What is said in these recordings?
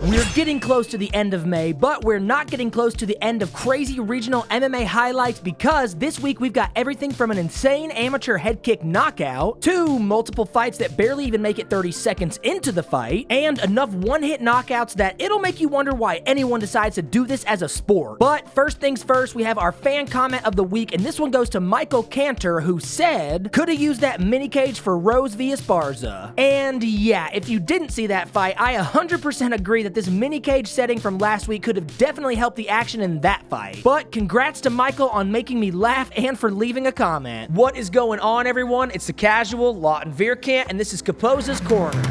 We're getting close to the end of May, but we're not getting close to the end of crazy regional MMA highlights because this week we've got everything from an insane amateur head kick knockout to multiple fights that barely even make it 30 seconds into the fight, and enough one-hit knockouts that it'll make you wonder why anyone decides to do this as a sport. But first things first, we have our fan comment of the week, and this one goes to Michael Cantor, who said, "Coulda used that mini cage for Rose v. Esparza." And yeah, if you didn't see that fight, I 100% agree that this mini cage setting from last week could have definitely helped the action in that fight. But congrats to Michael on making me laugh and for leaving a comment. What is going on, everyone? It's the Casual, Lawton Veerkant, and this is Caposa's Corner.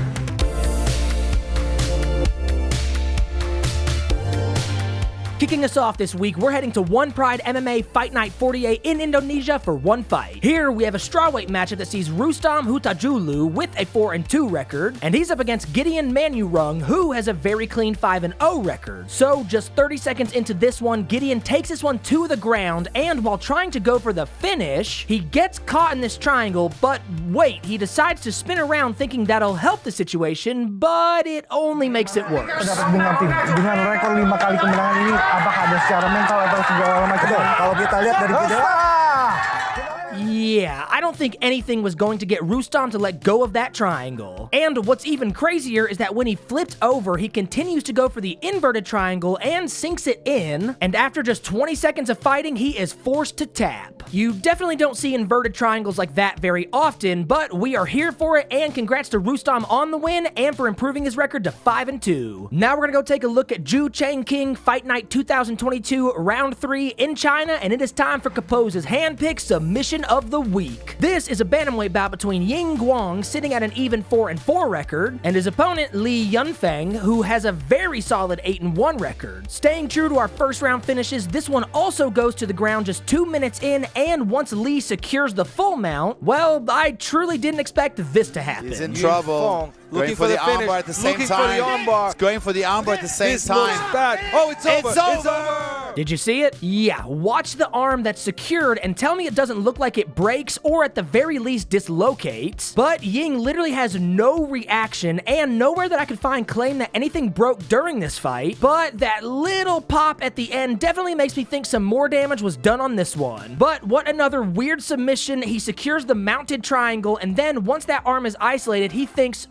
Kicking us off this week, we're heading to One Pride MMA Fight Night 48 in Indonesia for one fight. Here, we have a strawweight matchup that sees Rustam Hutajulu with a 4-2 record, and he's up against Gideon Manurung, who has a very clean 5-0 record. So, just 30 seconds into this one, Gideon takes this one to the ground, and while trying to go for the finish, he gets caught in this triangle, but wait, he decides to spin around thinking that'll help the situation, but it only makes it worse. Dengan rekor 5 kali kemenangan ini, apakah ada secara mental atau segala macam? Kalau kita lihat dari video, yeah, I don't think anything was going to get Rustam to let go of that triangle. And what's even crazier is that when he flipped over, he continues to go for the inverted triangle and sinks it in, and after just 20 seconds of fighting, he is forced to tap. You definitely don't see inverted triangles like that very often, but we are here for it, and congrats to Rustam on the win and for improving his record to 5-2. Now we're gonna go take a look at Ju Chang King Fight Night 2022 Round 3 in China, and it is time for Caposa's hand-picked submission of the week. This is a bantamweight bout between Yinguang, sitting at an even 4-4 record, and his opponent Lee Youngfang, who has a very solid 8-1 record. Staying true to our first round finishes, this one also goes to the ground just 2 minutes in, and once Lee secures the full mount, well, I truly didn't expect this to happen. He's in trouble. Looking for the armbar at the same time. It's going for the armbar at the same time. Oh, it's over. It's over. Did you see it? Yeah, watch the arm that's secured and tell me it doesn't look like it breaks or at the very least dislocates. But Ying literally has no reaction, and nowhere that I could find claim that anything broke during this fight, but that little pop at the end definitely makes me think some more damage was done on this one. But what another weird submission. He secures the mounted triangle, and then once that arm is isolated, he thinks,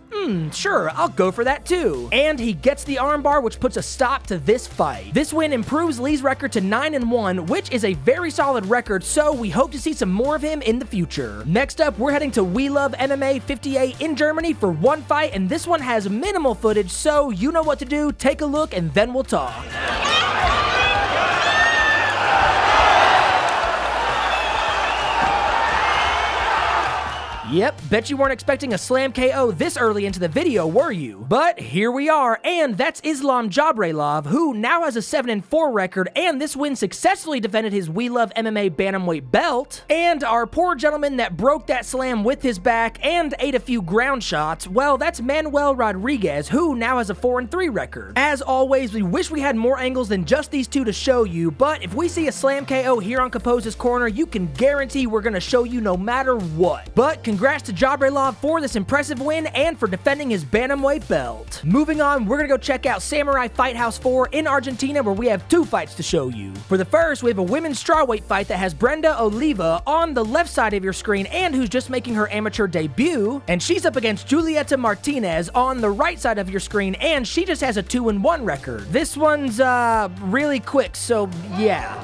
sure, I'll go for that too. And he gets the armbar, which puts a stop to this fight. This win improves Lee's record to 9-1, which is a very solid record, so we hope to see some more of him in the future. Next up, we're heading to We Love MMA 58 in Germany for one fight, and this one has minimal footage, so you know what to do. Take a look, and then we'll talk. Yep, bet you weren't expecting a slam KO this early into the video, were you? But here we are, and that's Islam Jabrelov, who now has a 7-4 record, and this win successfully defended his We Love MMA bantamweight belt. And our poor gentleman that broke that slam with his back and ate a few ground shots, well, that's Manuel Rodriguez, who now has a 4-3 record. As always, we wish we had more angles than just these two to show you, but if we see a slam KO here on Caposa's Corner, you can guarantee we're gonna show you no matter what. But congrats to Jabrelov for this impressive win and for defending his bantamweight belt. Moving on, we're gonna go check out Samurai Fight House 4 in Argentina, where we have 2 fights to show you. For the first, we have a women's strawweight fight that has Brenda Oliva on the left side of your screen and who's just making her amateur debut, and she's up against Julieta Martinez on the right side of your screen, and she just has a 2-1 record. This one's really quick, so yeah.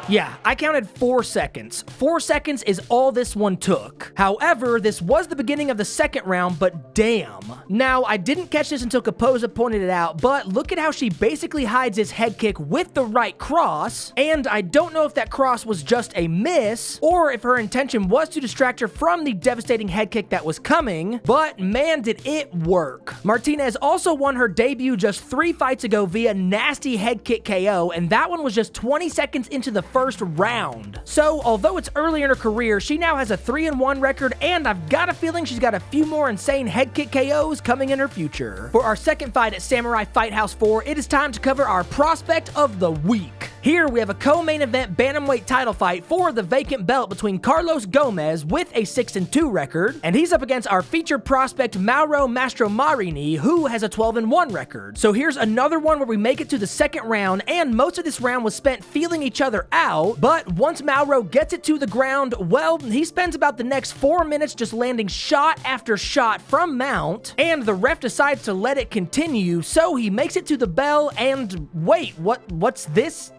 Yeah, I counted 4 seconds. 4 seconds is all this one took. However, this was the beginning of the second round, but damn. Now, I didn't catch this until Caposa pointed it out, but look at how she basically hides his head kick with the right cross, and I don't know if that cross was just a miss, or if her intention was to distract her from the devastating head kick that was coming, but man, did it work. Martinez also won her debut just 3 fights ago via nasty head kick KO, and that one was just 20 seconds into the first round. So, although it's early in her career, she now has a 3-1 record, and I've got a feeling she's got a few more insane head kick KOs coming in her future. For our second fight at Samurai Fight House 4, it is time to cover our prospect of the week. Here we have a co-main event bantamweight title fight for the vacant belt between Carlos Gomez with a 6-2 record, and he's up against our featured prospect Mauro Mastromarini, who has a 12-1 record. So here's another one where we make it to the second round, and most of this round was spent feeling each other out, but once Mauro gets it to the ground, well, he spends about the next 4 minutes just landing shot after shot from mount, and the ref decides to let it continue, so he makes it to the bell, and wait, what's this?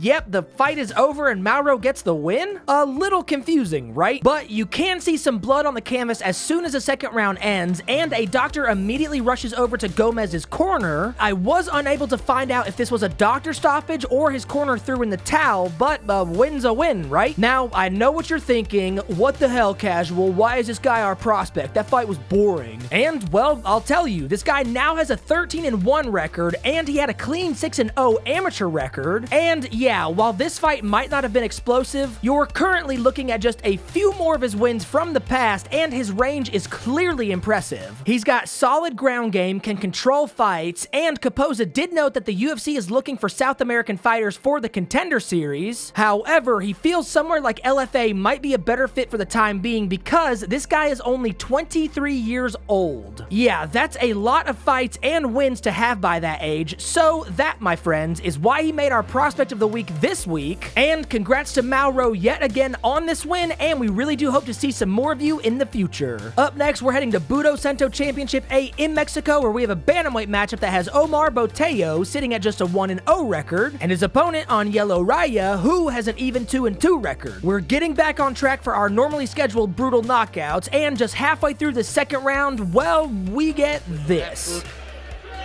Yep, the fight is over and Mauro gets the win? A little confusing, right? But you can see some blood on the canvas as soon as the second round ends, and a doctor immediately rushes over to Gomez's corner. I was unable to find out if this was a doctor stoppage or his corner threw in the towel, but a win's a win, right? Now, I know what you're thinking. What the hell, Casual? Why is this guy our prospect? That fight was boring. And, well, I'll tell you, this guy now has a 13-1 record, and he had a clean 6-0 amateur record. And yeah, while this fight might not have been explosive, you're currently looking at just a few more of his wins from the past, and his range is clearly impressive. He's got solid ground game, can control fights, and Caposa did note that the UFC is looking for South American fighters for the Contender Series. However, he feels somewhere like LFA might be a better fit for the time being because this guy is only 23 years old. Yeah, that's a lot of fights and wins to have by that age, so that, my friends, is why he made our prospect of the week this week. And congrats to Mauro yet again on this win, and we really do hope to see some more of you in the future. Up next, we're heading to Budo Cento Championship A in Mexico, where we have a bantamweight matchup that has Omar Boteyo sitting at just a 1-0 record, and his opponent on Yellow Raya, who has an even 2-2 record. We're getting back on track for our normally scheduled brutal knockouts, and just halfway through the second round, well, we get this.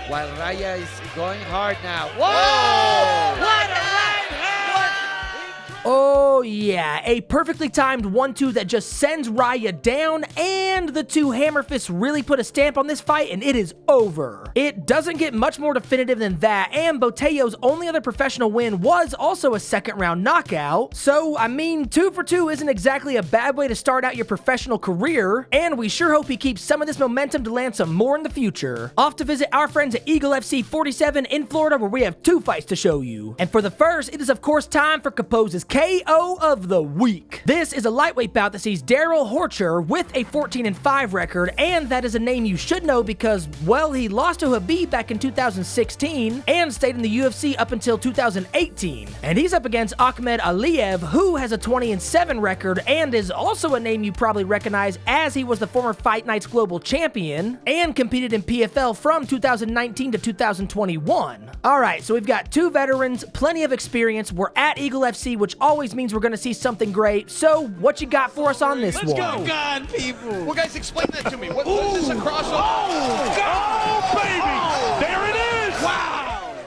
While Raya is going hard now. Whoa! What a right hand! Oh yeah, a perfectly timed 1-2 that just sends Raya down, and the two hammer fists really put a stamp on this fight, and it is over. It doesn't get much more definitive than that, and Boteyo's only other professional win was also a second round knockout. So, I mean, 2 for 2 isn't exactly a bad way to start out your professional career, and we sure hope he keeps some of this momentum to land some more in the future. Off to visit our friends at Eagle FC 47 in Florida, where we have 2 fights to show you. And for the first, it is of course time for Caposa's KO of the week. This is a lightweight bout that sees Daryl Horcher with a 14-5 record, and that is a name you should know because, well, he lost to Habib back in 2016 and stayed in the UFC up until 2018. And he's up against Ahmed Aliyev, who has a 20-7 record and is also a name you probably recognize as he was the former Fight Night's global champion and competed in PFL from 2019 to 2021. Alright, so we've got 2 veterans, plenty of experience. We're at Eagle FC, which always means we're going to see something great. So, what you got for us on this one? Let's go, God, people. Well, guys, explain that to me. What is this, a crossover? Oh, baby! There it is! Wow!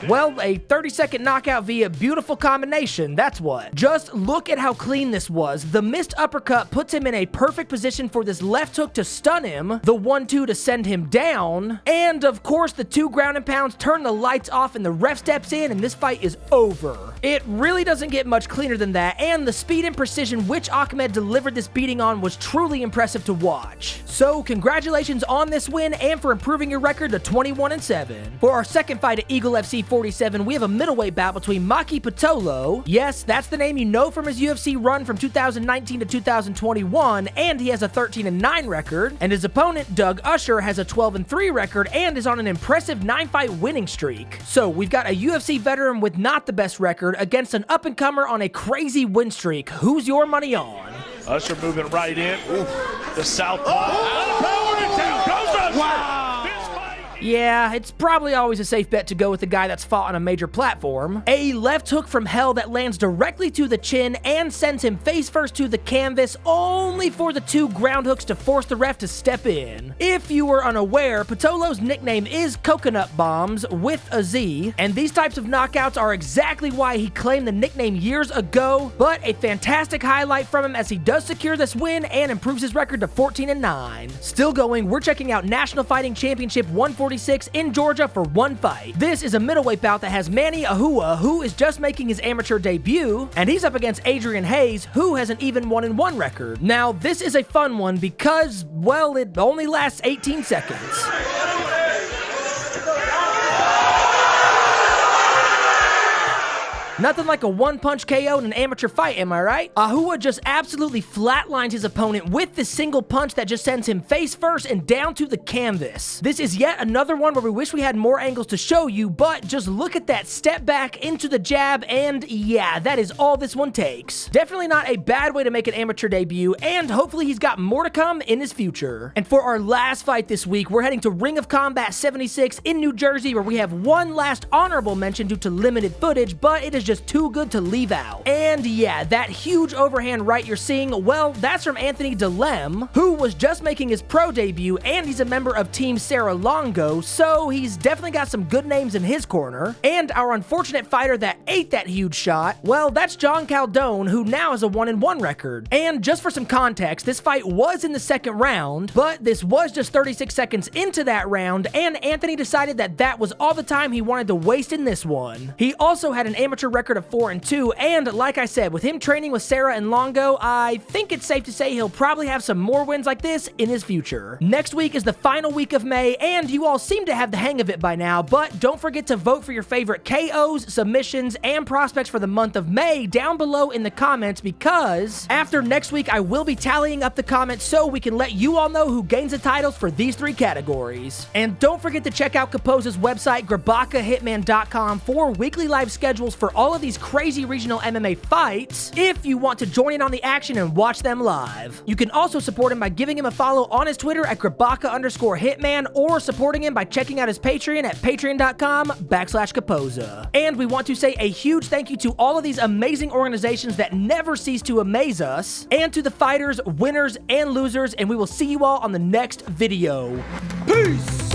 Well, a 30-second knockout via beautiful combination, that's what. Just look at how clean this was. The missed uppercut puts him in a perfect position for this left hook to stun him, the 1-2 to send him down, and of course the 2 ground and pounds turn the lights off and the ref steps in and this fight is over. It really doesn't get much cleaner than that, and the speed and precision which Ahmed delivered this beating on was truly impressive to watch. So congratulations on this win and for improving your record to 21-7. For our second fight at Eagle FC 47, we have a middleweight bout between Maki Pitolo. Yes, that's the name you know from his UFC run from 2019 to 2021, and he has a 13-9 record, and his opponent, Doug Usher, has a 12-3 record and is on an impressive 9-fight winning streak. So we've got a UFC veteran with not the best record against an up-and-comer on a crazy win streak. Who's your money on? Usher moving right in. The southpaw. Power and down goes Usher. Wow. Yeah, it's probably always a safe bet to go with the guy that's fought on a major platform. A left hook from hell that lands directly to the chin and sends him face first to the canvas, only for the 2 ground hooks to force the ref to step in. If you were unaware, Pitolo's nickname is Coconut Bombs with a Z, and these types of knockouts are exactly why he claimed the nickname years ago, but a fantastic highlight from him as he does secure this win and improves his record to 14-9. Still going, we're checking out National Fighting Championship 146 in Georgia for 1 fight. This is a middleweight bout that has Manny Ahua, who is just making his amateur debut, and he's up against Adrian Hayes, who has an even 1-1 record. Now, this is a fun one because, well, it only lasts 18 seconds. Nothing like a one-punch KO in an amateur fight, am I right? Ahua just absolutely flatlines his opponent with this single punch that just sends him face first and down to the canvas. This is yet another one where we wish we had more angles to show you, but just look at that step back into the jab, and yeah, that is all this one takes. Definitely not a bad way to make an amateur debut, and hopefully he's got more to come in his future. And for our last fight this week, we're heading to Ring of Combat 76 in New Jersey, where we have one last honorable mention due to limited footage, but it is just too good to leave out. And yeah, that huge overhand right you're seeing, well, that's from Anthony Delem, who was just making his pro debut, and he's a member of Team Sarah Longo, so he's definitely got some good names in his corner. And our unfortunate fighter that ate that huge shot, well, that's John Caldone, who now has a 1-1 record. And just for some context, this fight was in the second round, but this was just 36 seconds into that round, and Anthony decided that that was all the time he wanted to waste in this one. He also had an amateur record of 4-2, and like I said, with him training with Sarah and Longo, I think it's safe to say he'll probably have some more wins like this in his future. Next week is the final week of May, and you all seem to have the hang of it by now, but don't forget to vote for your favorite KOs, submissions, and prospects for the month of May down below in the comments, because after next week, I will be tallying up the comments so we can let you all know who gains the titles for these 3 categories. And don't forget to check out Caposa's website, grabacahitman.com, for weekly live schedules for all of these crazy regional MMA fights if you want to join in on the action and watch them live. You can also support him by giving him a follow on his Twitter at grabaca_hitman, or supporting him by checking out his Patreon at patreon.com/Caposa. And we want to say a huge thank you to all of these amazing organizations that never cease to amaze us, and to the fighters, winners, and losers, and we will see you all on the next video. Peace!